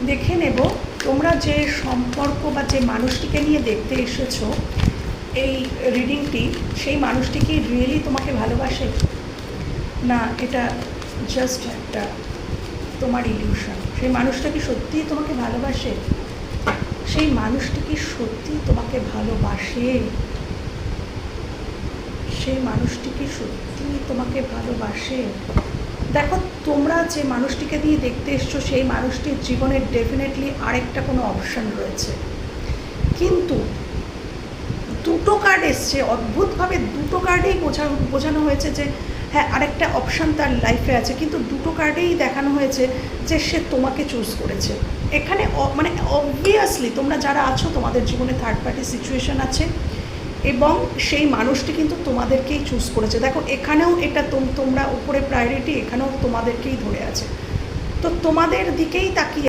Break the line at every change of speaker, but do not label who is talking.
দেখে নেব তোমরা যে সম্পর্ক বা যে মানুষটিকে নিয়ে দেখতে এসেছো এই রিডিংটি, সেই মানুষটি কি রিয়েলি তোমাকে ভালোবাসে, না এটা জাস্ট একটা তোমার ইলিউশন? সেই মানুষটা কি সত্যিই তোমাকে ভালোবাসে? সেই মানুষটি কি সত্যিই তোমাকে ভালোবাসে? সেই মানুষটি কি সত্যিই তোমাকে ভালোবাসে? দেখো, তোমরা যে মানুষটিকে দিয়ে দেখতে এসছো সেই মানুষটির জীবনে ডেফিনেটলি আরেকটা কোনো অপশান রয়েছে, কিন্তু দুটো কার্ড এসছে অদ্ভুতভাবে, দুটো কার্ডেই বোঝানো হয়েছে যে হ্যাঁ আরেকটা অপশান তার লাইফে আছে, কিন্তু দুটো কার্ডেই দেখানো হয়েছে যে সে তোমাকে চুজ করেছে। এখানে মানে অবভিয়াসলি তোমরা যারা আছো তোমাদের জীবনে থার্ড পার্টি সিচুয়েশান আছে এবং সেই মানুষটি কিন্তু তোমাদেরকেই চুজ করেছে। দেখো এখানেও এটা তোমরা উপরে প্রায়োরিটি, এখানেও তোমাদেরকেই ধরে আছে, তো তোমাদের দিকেই তাকিয়ে